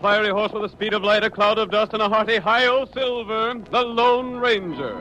fiery horse with the speed of light, a cloud of dust, and a hearty hi-yo silver, the Lone Ranger.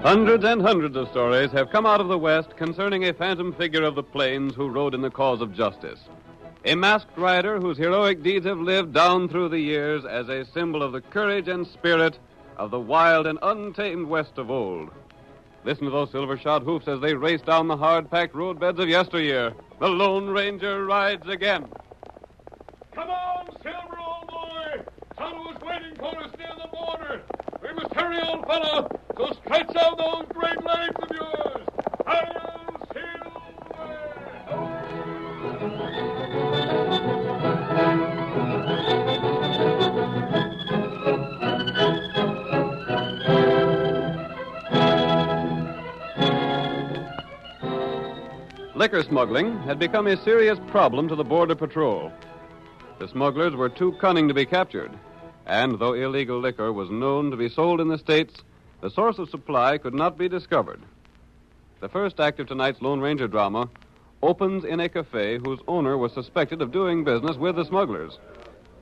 Hundreds and hundreds of stories have come out of the West concerning a phantom figure of the plains who rode in the cause of justice. A masked rider whose heroic deeds have lived down through the years as a symbol of the courage and spirit of the wild and untamed West of old. Listen to those silver-shod hoofs as they race down the hard-packed roadbeds of yesteryear. The Lone Ranger rides again. Come on, Silver, old boy! Son was waiting for us near the border. We must hurry, old fellow, so stretch out those great legs of yours. Hi-yo, Silver! Liquor smuggling had become a serious problem to the Border Patrol. The smugglers were too cunning to be captured, and though illegal liquor was known to be sold in the States, the source of supply could not be discovered. The first act of tonight's Lone Ranger drama opens in a cafe whose owner was suspected of doing business with the smugglers.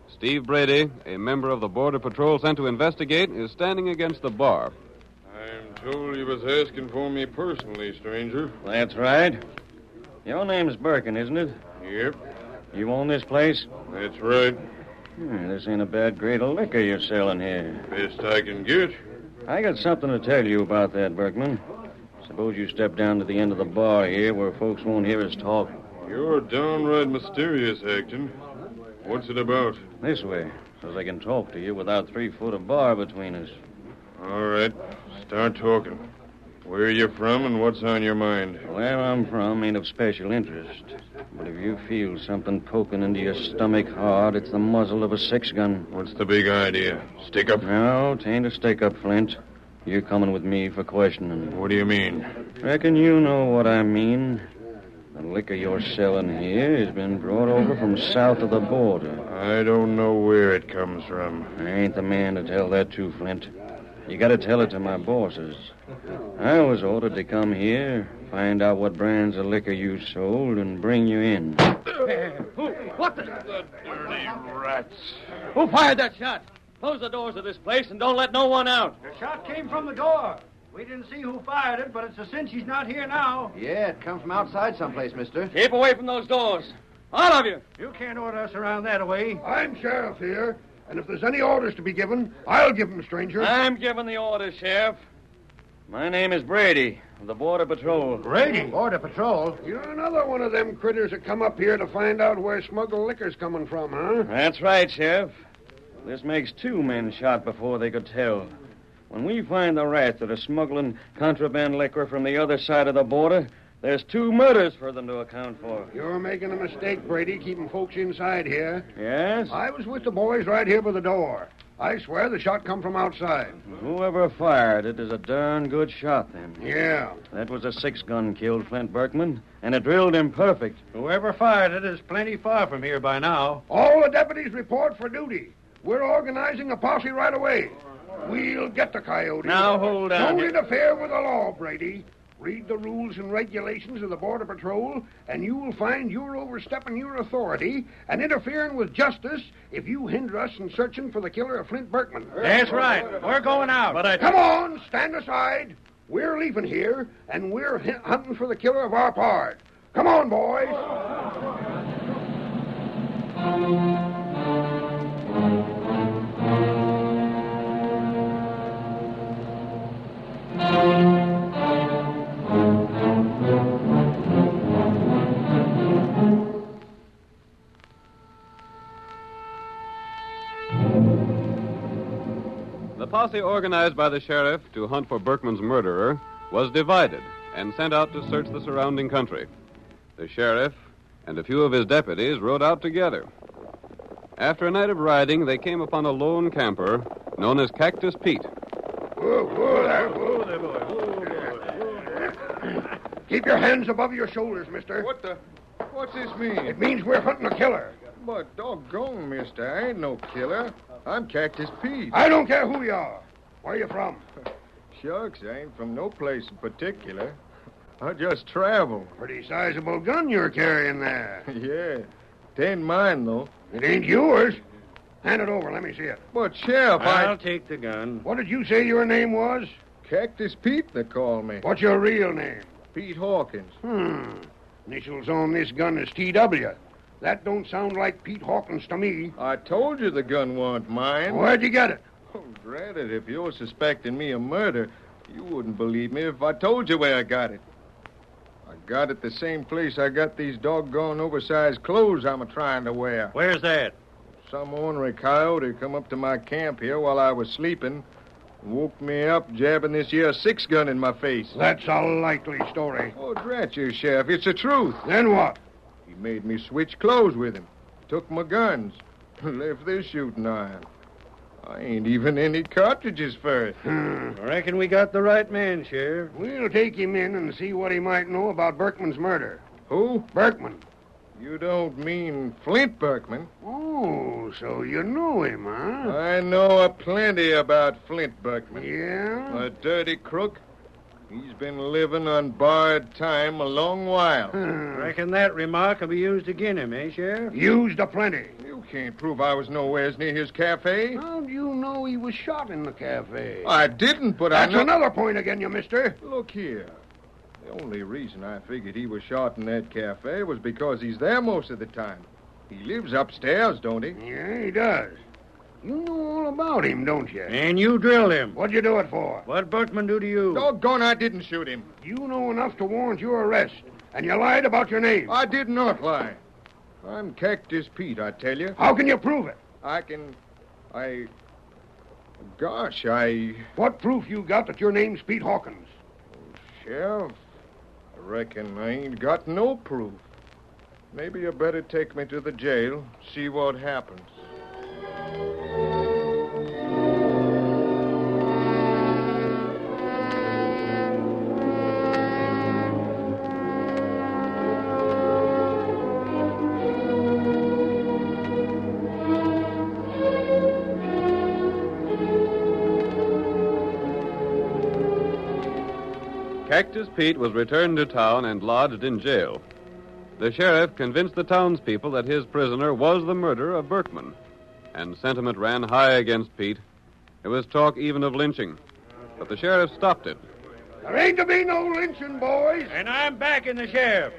Steve Brady, a member of the Border Patrol sent to investigate, is standing against the bar. I'm told you was asking for me personally, stranger. That's right. Your name's Birkin, isn't it? Yep, You own this place? that's right. This ain't a bad grade of liquor you're selling here. Best I can get. I got something to tell you about that, Berkman. Suppose you step down to the end of the bar here where folks won't hear us talk. You're downright mysterious, Acton. What's it about? This way, so they can talk to you without 3 foot of bar between us. All right, start talking. Where are you from and what's on your mind? Where I'm from ain't of special interest. But if you feel something poking into your stomach hard, it's the muzzle of a 6-gun. What's the big idea? Stick up? No, 'tain't a stick-up, Flint. You're coming with me for questioning. What do you mean? Reckon you know what I mean. The liquor you're selling here has been brought over from south of the border. I don't know where it comes from. I ain't the man to tell that to, Flint. You gotta tell it to my bosses. I was ordered to come here, find out what brands of liquor you sold, and bring you in. What the? The dirty rats. Who fired that shot? Close the doors of this place and don't let no one out. The shot came from the door. We didn't see who fired it, but it's a cinch he's not here now. Yeah, it come from outside someplace, mister. Keep away from those doors. All of you. You can't order us around that way. I'm sheriff here, and if there's any orders to be given, I'll give them, stranger. I'm giving the orders, Sheriff. My name is Brady, of the Border Patrol. Brady? Border Patrol? You're another one of them critters that come up here to find out where smuggled liquor's coming from, huh? That's right, Sheriff. This makes 2 men shot before they could tell. When we find the rats that are smuggling contraband liquor from the other side of the border, there's 2 murders for them to account for. You're making a mistake, Brady, keeping folks inside here. Yes? I was with the boys right here by the door. I swear the shot come from outside. Whoever fired it is a darn good shot, then. Yeah. That was a 6-gun killed Flint Berkman, and it drilled him perfect. Whoever fired it is plenty far from here by now. All the deputies report for duty. We're organizing a posse right away. We'll get the coyote. Now, hold on. Don't interfere with the law, Brady. Read the rules and regulations of the Border Patrol, and you will find you're overstepping your authority and interfering with justice if you hinder us in searching for the killer of Flint Berkman. That's right. We're going out. But Come on, stand aside. We're leaving here, and we're hunting for the killer of our pard. Come on, boys. The posse organized by the sheriff to hunt for Berkman's murderer was divided and sent out to search the surrounding country. The sheriff and a few of his deputies rode out together. After a night of riding, they came upon a lone camper known as Cactus Pete. Whoa there, boy. Keep your hands above your shoulders, mister. What's this mean? It means we're hunting a killer. But doggone, mister, I ain't no killer. I'm Cactus Pete. I don't care who you are. Where are you from? Shucks, I ain't from no place in particular. I just travel. Pretty sizable gun you're carrying there. Yeah. It ain't mine, though. It ain't yours. Hand it over. Let me see it. But, Sheriff, I'll take the gun. What did you say your name was? Cactus Pete, they call me. What's your real name? Pete Hawkins. Initials on this gun is T.W. That don't sound like Pete Hawkins to me. I told you the gun wasn't mine. Where'd you get it? Oh, drat it, if you're suspecting me of murder, you wouldn't believe me if I told you where I got it. I got it the same place I got these doggone oversized clothes I'm a-trying to wear. Where's that? Some ornery coyote come up to my camp here while I was sleeping and woke me up jabbing this here 6-gun in my face. That's a likely story. Oh, drat you, Sheriff, it's the truth. Then what? He made me switch clothes with him, took my guns, left this shooting iron. I ain't even any cartridges for it. I reckon we got the right man, Sheriff. We'll take him in and see what he might know about Berkman's murder. Who? Berkman. You don't mean Flint Berkman? Oh, so you know him, huh? I know a plenty about Flint Berkman. Yeah? A dirty crook. He's been living on borrowed time a long while. Reckon that remark will be used again him, eh, Sheriff? Used aplenty. You can't prove I was nowheres near his cafe. How'd you know he was shot in the cafe? I didn't, but That's I know... another point again, you mister. Look here. The only reason I figured he was shot in that cafe was because he's there most of the time. He lives upstairs, don't he? Yeah, he does. You know all about him, don't you? And you drilled him. What'd you do it for? What'd Berkman do to you? Doggone, I didn't shoot him. You know enough to warrant your arrest, and you lied about your name. I did not lie. I'm Cactus Pete, I tell you. How can you prove it? Gosh, What proof you got that your name's Pete Hawkins? Sheriff, I reckon I ain't got no proof. Maybe you better take me to the jail, see what happens. Cactus Pete was returned to town and lodged in jail. The sheriff convinced the townspeople that his prisoner was the murderer of Berkman, and sentiment ran high against Pete. There was talk even of lynching, but the sheriff stopped it. There ain't to be no lynching, boys. And I'm backing the sheriff.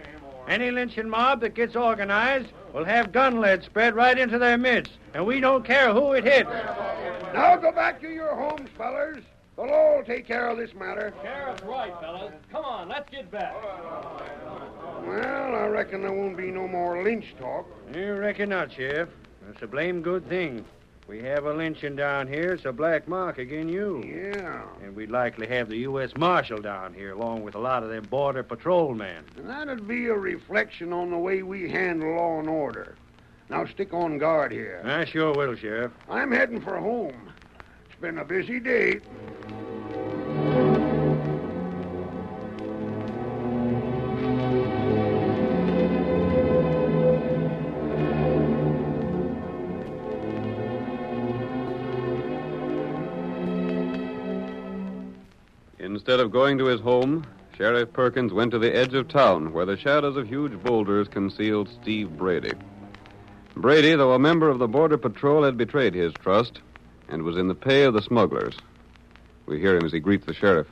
Any lynching mob that gets organized will have gun lead spread right into their midst, and we don't care who it hits. Now go back to your homes, fellers. The law will take care of this matter. Sheriff's right, fellas. Come on, let's get back. Well, I reckon there won't be no more lynch talk. You reckon not, Sheriff. That's a blame good thing. We have a lynching down here, it's a black mark again you. Yeah. And we'd likely have the U.S. Marshal down here, along with a lot of them border patrol men. And that'd be a reflection on the way we handle law and order. Now stick on guard here. I sure will, Sheriff. I'm heading for home. It's been a busy day. Instead of going to his home, Sheriff Perkins went to the edge of town where the shadows of huge boulders concealed Steve Brady. Brady, though a member of the Border Patrol, had betrayed his trust and was in the pay of the smugglers. We hear him as he greets the sheriff.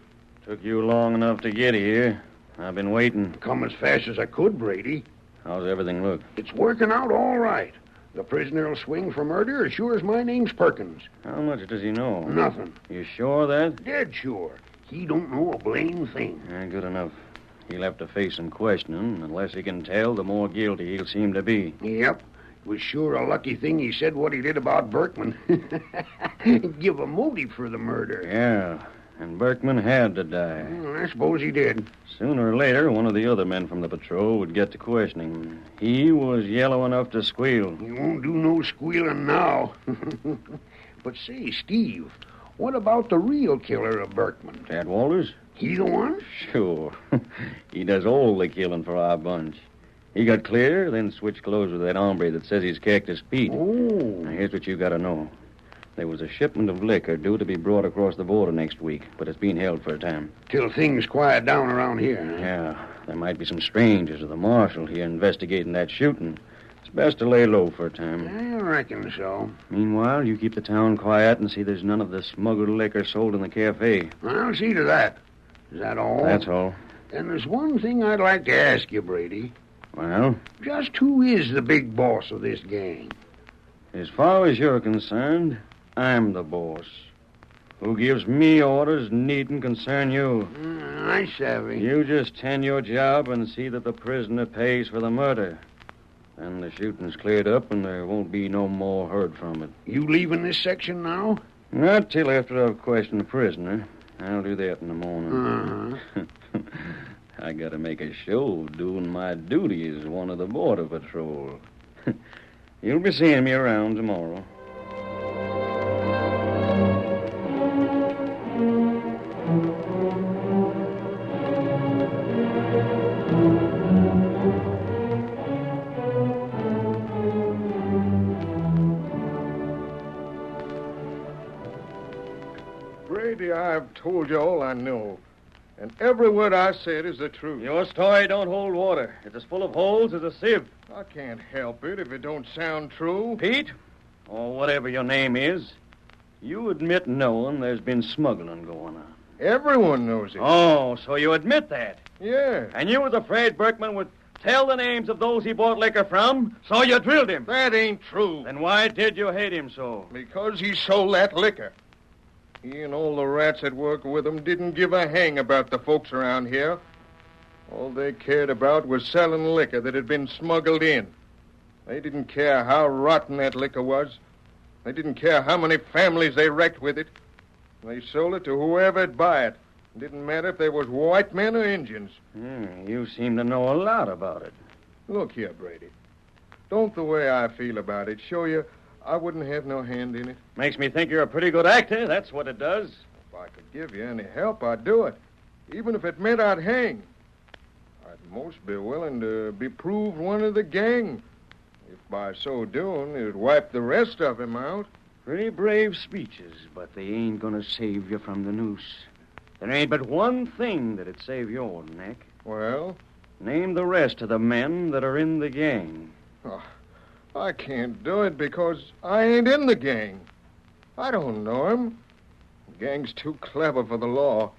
Took you long enough to get here. I've been waiting. Come as fast as I could, Brady. How's everything look? It's working out all right. The prisoner will swing for murder as sure as my name's Perkins. How much does he know? Nothing. You sure of that? Dead sure. He don't know a blame thing. Good enough. He'll have to face some questioning. The less he can tell, the more guilty he'll seem to be. Yep. It was sure a lucky thing he said what he did about Berkman. Give a motive for the murder. Yeah, and Berkman had to die. Well, I suppose he did. Sooner or later, one of the other men from the patrol would get to questioning him. He was yellow enough to squeal. He won't do no squealing now. But say, Steve, what about the real killer of Berkman? Tad Walters? He the one? Sure. He does all the killing for our bunch. He got clear, then switched clothes with that hombre that says he's Cactus Pete. Oh. Now, here's what you gotta know. There was a shipment of liquor due to be brought across the border next week, but it's being held for a time. Till things quiet down around here. Huh? Yeah, there might be some strangers or the marshal here investigating that shooting. It's best to lay low for a time. I reckon so. Meanwhile, you keep the town quiet and see there's none of the smuggled liquor sold in the cafe. I'll see to that. Is that all? That's all. And there's one thing I'd like to ask you, Brady. Well? Just who is the big boss of this gang? As far as you're concerned, I'm the boss. Who gives me orders needn't concern you. I savvy. You just tend your job and see that the prisoner pays for the murder. Then the shooting's cleared up and there won't be no more heard from it. You leaving this section now? Not till after I've questioned the prisoner. I'll do that in the morning. Uh-huh. I gotta make a show of doing my duty as one of the Border Patrol. You'll be seeing me around tomorrow. Brady, I've told you all I know. And every word I said is the truth. Your story don't hold water. It's as full of holes as a sieve. I can't help it if it don't sound true. Pete, or whatever your name is, you admit knowing there's been smuggling going on. Everyone knows it. Oh, so you admit that. Yeah. And you was afraid Berkman would tell the names of those he bought liquor from, so you drilled him. That ain't true. Then why did you hate him so? Because he sold that liquor. He and all the rats that work with him didn't give a hang about the folks around here. All they cared about was selling liquor that had been smuggled in. They didn't care how rotten that liquor was. They didn't care how many families they wrecked with it. They sold it to whoever'd buy it. It didn't matter if they was white men or Indians. You seem to know a lot about it. Look here, Brady. Don't the way I feel about it show you I wouldn't have no hand in it? Makes me think you're a pretty good actor. That's what it does. If I could give you any help, I'd do it. Even if it meant I'd hang. I'd most be willing to be proved one of the gang. If by so doing, it'd wipe the rest of him out. Pretty brave speeches, but they ain't gonna save you from the noose. There ain't but one thing that'd save your neck. Well? Name the rest of the men that are in the gang. Oh, I can't do it because I ain't in the gang. I don't know 'em. The gang's too clever for the law.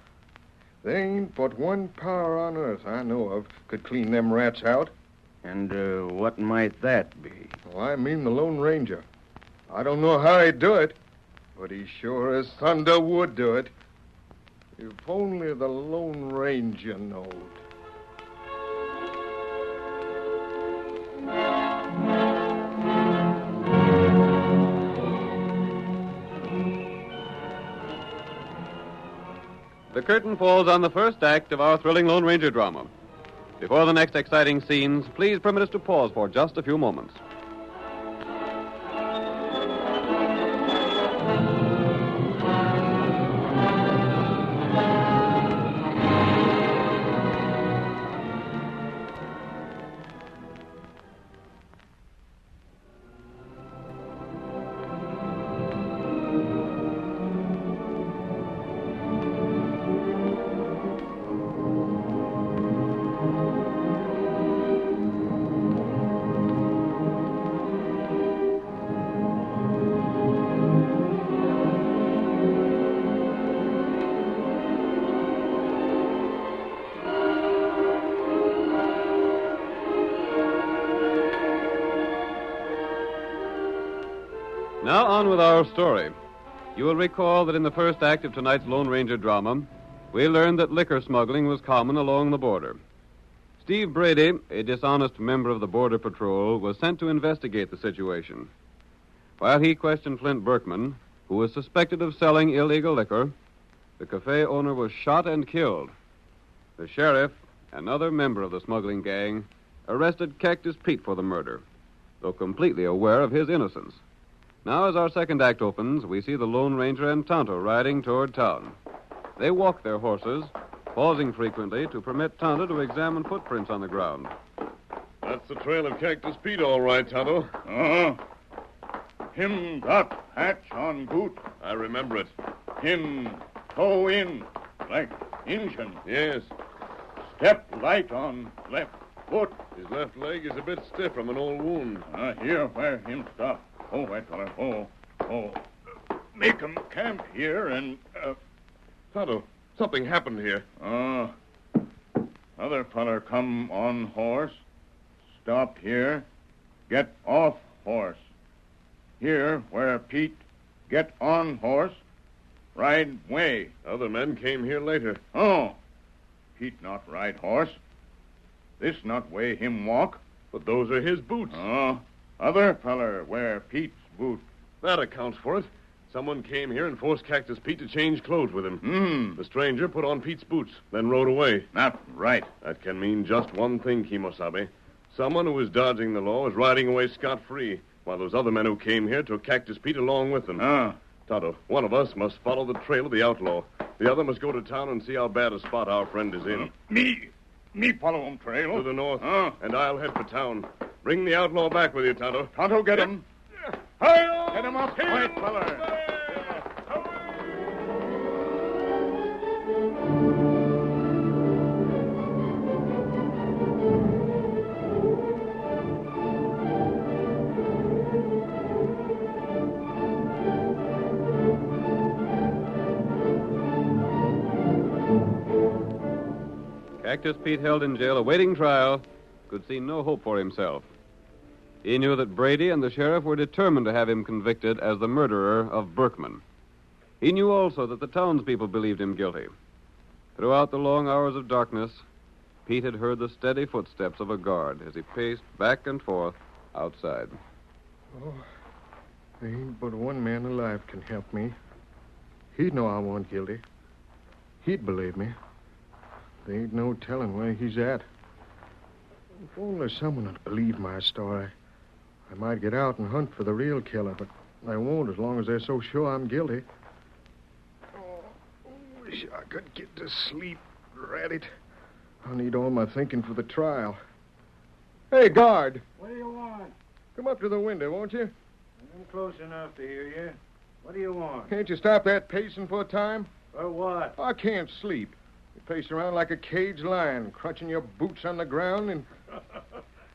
There ain't but one power on earth I know of could clean them rats out. And what might that be? Well, I mean the Lone Ranger. I don't know how he'd do it, but he sure as thunder would do it. If only the Lone Ranger knowed. The curtain falls on the first act of our thrilling Lone Ranger drama. Before the next exciting scenes, please permit us to pause for just a few moments. on with our story. You will recall that in the first act of tonight's Lone Ranger drama, we learned that liquor smuggling was common along the border. Steve Brady, a dishonest member of the Border Patrol, was sent to investigate the situation. While he questioned Flint Berkman, who was suspected of selling illegal liquor, the cafe owner was shot and killed. The sheriff, another member of the smuggling gang, arrested Cactus Pete for the murder, though completely aware of his innocence. Now, as our second act opens, we see the Lone Ranger and Tonto riding toward town. They walk their horses, pausing frequently to permit Tonto to examine footprints on the ground. That's the trail of Cactus Pete, all right, Tonto. Uh-huh. Him got patch on boot. I remember it. Him toe in like Injun. Yes. Step light on left foot. His left leg is a bit stiff from an old wound. Here where him stop. Oh, white feller. Oh. Make 'em camp here and, Tonto, something happened here. Other feller come on horse. Stop here. Get off horse. Here where Pete get on horse. Ride way. Other men came here later. Oh. Pete not ride horse. This not way him walk. But those are his boots. Other feller wear Pete's boot. That accounts for it. Someone came here and forced Cactus Pete to change clothes with him. The stranger put on Pete's boots, then rode away. Not right. That can mean just one thing, Kimosabe. Someone who was dodging the law is riding away scot-free, while those other men who came here took Cactus Pete along with them. Tonto, one of us must follow the trail of the outlaw. The other must go to town and see how bad a spot our friend is in. Me follow him trail. To the north, and I'll head for town. Bring the outlaw back with you, Tonto. Tonto, get him. Get him up, white feller. Cactus Pete, held in jail awaiting trial, could see no hope for himself. He knew that Brady and the sheriff were determined to have him convicted as the murderer of Berkman. He knew also that the townspeople believed him guilty. Throughout the long hours of darkness, Pete had heard the steady footsteps of a guard as he paced back and forth outside. Oh, there ain't but one man alive can help me. He'd know I wasn't guilty. He'd believe me. There ain't no telling where he's at. If only someone would believe my story. I might get out and hunt for the real killer, but I won't as long as they're so sure I'm guilty. Oh, wish I could get to sleep. Rat it. I'll need all my thinking for the trial. Hey, guard. What do you want? Come up to the window, won't you? I'm close enough to hear you. What do you want? Can't you stop that pacing for a time? For what? I can't sleep. You pace around like a caged lion, crunching your boots on the ground and...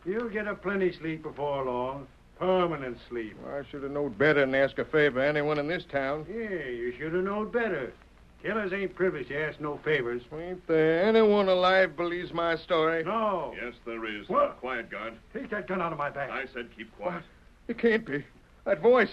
You'll get a plenty sleep before long. Permanent sleep. I should have known better than ask a favor of anyone in this town. Yeah, you should have known better. Killers ain't privileged to ask no favors. Ain't there anyone alive believes my story? No. Yes, there is. What? Quiet, guard. Take that gun out of my back. I said keep quiet. It can't be. That voice.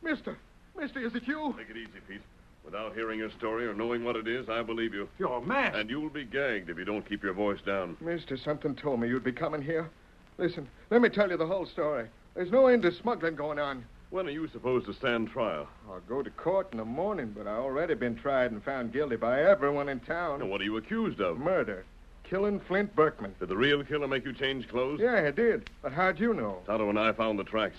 Mister, is it you? Take it easy, Pete. Without hearing your story or knowing what it is, I believe you. You're mad. And you'll be gagged if you don't keep your voice down. Mister, something told me you'd be coming here. Listen, let me tell you the whole story. There's no end to smuggling going on. When are you supposed to stand trial? I'll go to court in the morning, but I already been tried and found guilty by everyone in town. And what are you accused of? Murder. Killing Flint Berkman. Did the real killer make you change clothes? Yeah, I did. But how'd you know? Tonto and I found the tracks.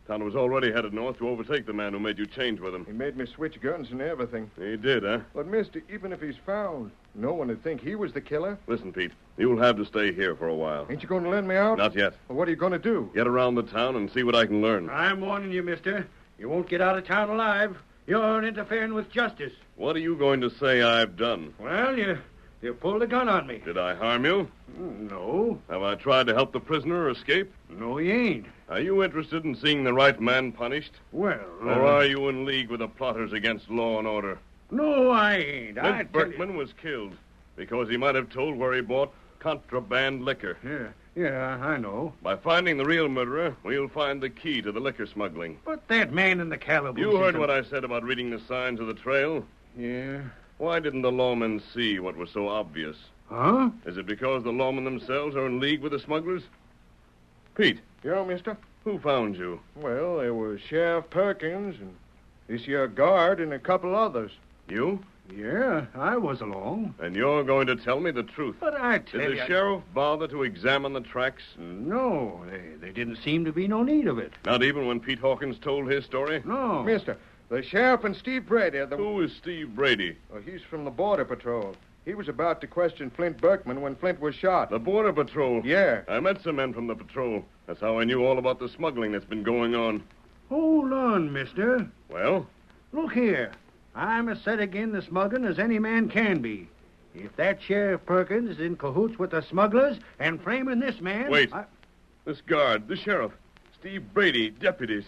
Tonto was already headed north to overtake the man who made you change with him. He made me switch guns and everything. He did, huh? But, mister, even if he's found, no one would think he was the killer. Listen, Pete, you'll have to stay here for a while. Ain't you going to lend me out? Not yet. Well, what are you going to do? Get around the town and see what I can learn. I'm warning you, mister. You won't get out of town alive. You're interfering with justice. What are you going to say I've done? Well, you pulled a gun on me. Did I harm you? No. Have I tried to help the prisoner escape? No, you ain't. Are you interested in seeing the right man punished? Well, Or are you in league with the plotters against law and order? No, I ain't. Flint Berkman was killed because he might have told where he bought contraband liquor. Yeah, I know. By finding the real murderer, we'll find the key to the liquor smuggling. But that man in the calaboose... You heard what I said about reading the signs of the trail? Yeah. Why didn't the lawmen see what was so obvious? Huh? Is it because the lawmen themselves are in league with the smugglers? Pete, Yeah, mister? who found you? Well, there was Sheriff Perkins and this here guard and a couple others. You? Yeah, I was along. And you're going to tell me the truth. But I tell Did you... the sheriff bother to examine the tracks? No, they didn't seem to be no need of it. Not even when Pete Hawkins told his story? No. Mister, the sheriff and Steve Brady are the... Who is Steve Brady? Oh, he's from the Border Patrol. He was about to question Flint Berkman when Flint was shot. The Border Patrol? Yeah. I met some men from the patrol. That's how I knew all about the smuggling that's been going on. Hold on, mister. Well? Look here. I'm as set again the smuggling as any man can be. If that Sheriff Perkins is in cahoots with the smugglers and framing this man... Wait. This guard, the sheriff, Steve Brady, deputies.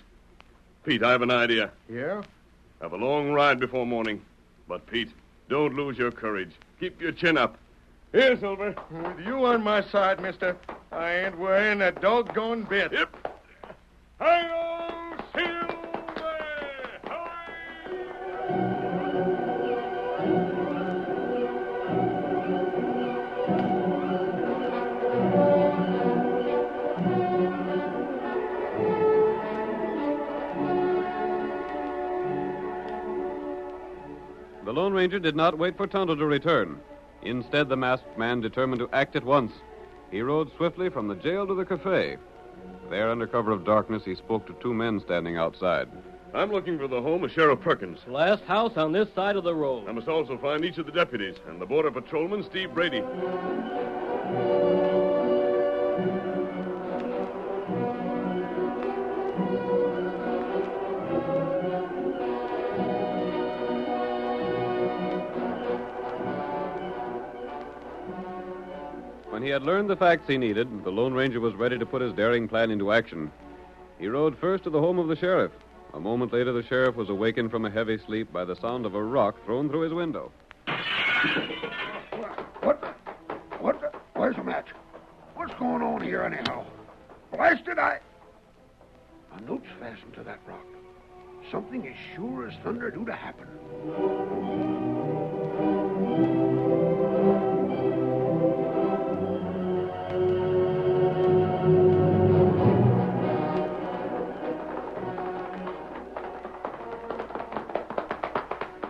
Pete, I have an idea. Yeah? I have a long ride before morning. But, Pete, don't lose your courage. Keep your chin up. Here, Silver. With you on my side, mister, I ain't worrying a doggone bit. Yep. Hi-yo, Silver! The Lone Ranger did not wait for Tonto to return. Instead, the masked man determined to act at once. He rode swiftly from the jail to the cafe. There, under cover of darkness, he spoke to two men standing outside. I'm looking for the home of Sheriff Perkins. Last house on this side of the road. I must also find each of the deputies and the border patrolman, Steve Brady. When he had learned the facts he needed, the Lone Ranger was ready to put his daring plan into action. He rode first to the home of the sheriff. A moment later, the sheriff was awakened from a heavy sleep by the sound of a rock thrown through his window. Where's the match? What's going on here, anyhow? Blasted, A note's fastened to that rock. Something as sure as thunder due to happen.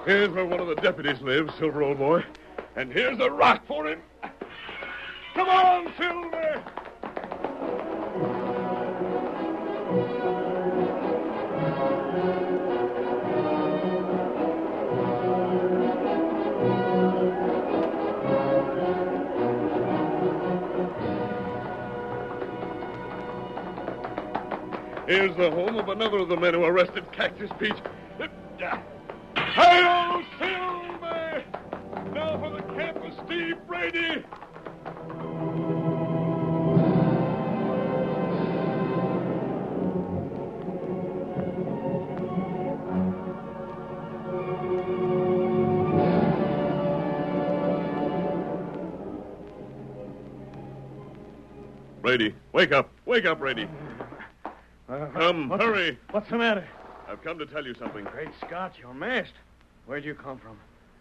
Here's where one of the deputies lives, Silver, old boy. And here's a rock for him. Come on, Silver! Here's the home of another of the men who arrested Cactus Pete. Hi-yo, Silver! Now for the camp of Steve Brady! Brady, wake up. Wake up, Brady. Come, hurry. What's the matter? I've come to tell you something. Great Scott, you're masked. Where'd you come from?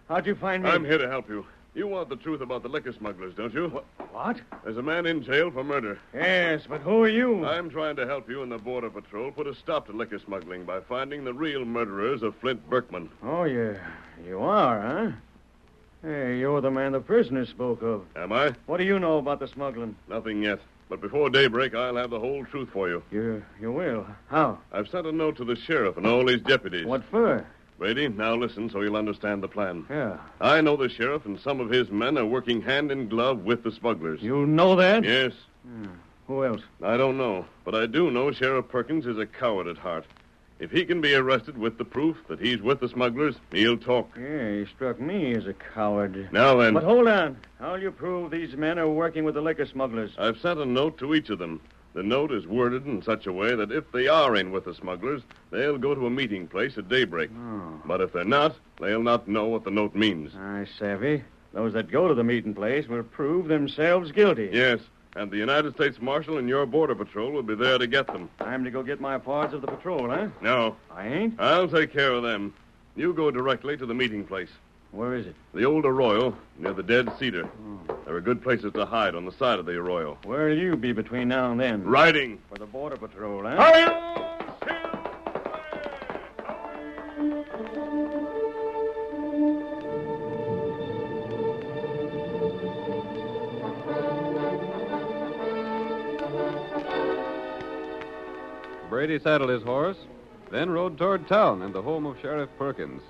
How'd you find me? I'm here to help you. You want the truth about the liquor smugglers, don't you? What? There's a man in jail for murder. Yes, but who are you? I'm trying to help you and the Border Patrol put a stop to liquor smuggling by finding the real murderers of Flint Berkman. Oh, yeah. You are, huh? Hey, you're the man the prisoner spoke of. Am I? What do you know about the smuggling? Nothing yet. But before daybreak, I'll have the whole truth for you. You will? How? I've sent a note to the sheriff and all his deputies. What for? Brady, now listen so you'll understand the plan. Yeah. I know the sheriff and some of his men are working hand in glove with the smugglers. You know that? Yes. Who else? I don't know, but I do know Sheriff Perkins is a coward at heart. If he can be arrested with the proof that he's with the smugglers, he'll talk. Yeah, he struck me as a coward. Now then. But hold on. How'll you prove these men are working with the liquor smugglers? I've sent a note to each of them. The note is worded in such a way that if they are in with the smugglers, they'll go to a meeting place at daybreak. Oh. But if they're not, they'll not know what the note means. I savvy. Those that go to the meeting place will prove themselves guilty. Yes, and the United States Marshal and your Border Patrol will be there to get them. Time to go get my parts of the patrol, huh? No, I ain't? I'll take care of them. You go directly to the meeting place. Where is it? The old arroyo, near the dead cedar. There are good places to hide on the side of the arroyo. Where'll you be between now and then? Riding. For the Border Patrol, huh? Hi-yo, Brady saddled his horse, then rode toward town and the home of Sheriff Perkins.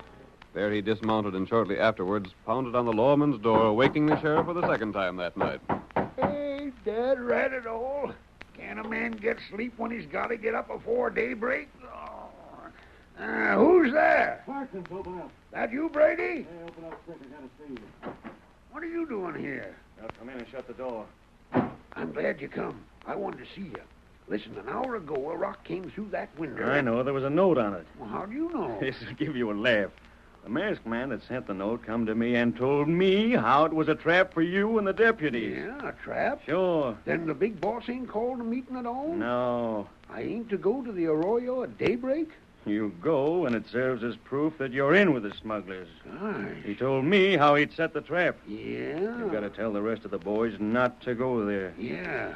There he dismounted and shortly afterwards pounded on the lawman's door, waking the sheriff for the second time that night. Hey, Dad, rat it all. Can a man get sleep when he's got to get up before daybreak? Oh. Who's there? Parsons, open up. That you, Brady? Hey, open up quick. I gotta see you. What are you doing here? Now come in and shut the door. I'm glad you come. I wanted to see you. Listen, an hour ago, a rock came through that window. I know. There was a note on it. Well, how do you know? This'll give you a laugh. The masked man that sent the note come to me and told me how it was a trap for you and the deputies. Yeah, a trap? Sure. Then the big boss ain't called a meeting at all? No. I ain't to go to the arroyo at daybreak? You go, and it serves as proof that you're in with the smugglers. Gosh. He told me how he'd set the trap. Yeah? You've got to tell the rest of the boys not to go there. Yeah.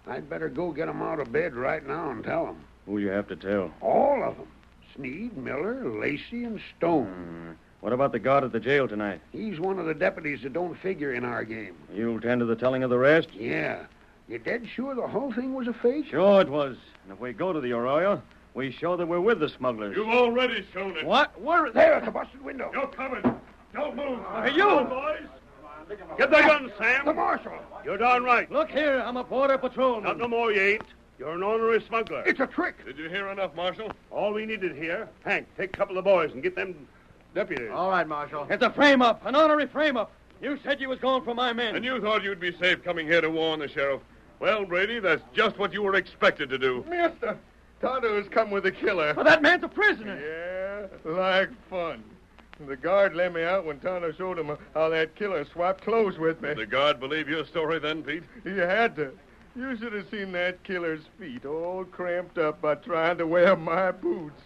I'd better go get 'em out of bed right now and tell 'em. Who you have to tell? All of 'em. Sneed, Miller, Lacey, and Stone. What about the guard at the jail tonight? He's one of the deputies that don't figure in our game. You'll tend to the telling of the rest? Yeah. You dead sure the whole thing was a fake? Sure it was. And if we go to the arroyo, we show that we're with the smugglers. You've already shown it. What? Where? There, at the busted window. You're coming. Don't move. Hey, you! Come on, boys. Get the gun, Sam. The marshal. You're darn right. Look here, I'm a border patrolman. Not no more, you ain't. You're an ornery smuggler. It's a trick. Did you hear enough, Marshal? All we needed here. Hank, take a couple of boys and get them deputies. All right, Marshal. It's a frame-up, an honorary frame-up. You said you was going for my men. And you thought you'd be safe coming here to warn the sheriff. Well, Brady, that's just what you were expected to do. Mister, Tonto's come with the killer. Well, that man's a prisoner. Yeah, like fun. The guard let me out when Tonto showed him how that killer swapped clothes with me. Did the guard believe your story then, Pete? He had to. You should have seen that killer's feet all cramped up by trying to wear my boots.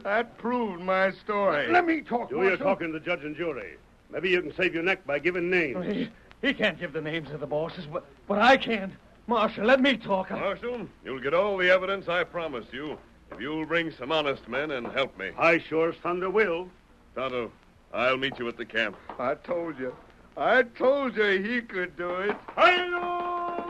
That proved my story. Let me talk, Do you Marshal. talking to the judge and jury? Maybe you can save your neck by giving names. He can't give the names of the bosses, but I can. Marshal, let me talk. Marshal, you'll get all the evidence I promised you if you'll bring some honest men and help me. I sure as thunder will. Tonto, I'll meet you at the camp. I told you. I told you he could do it. Hi-yo,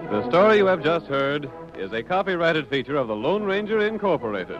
The story you have just heard is a copyrighted feature of the Lone Ranger Incorporated.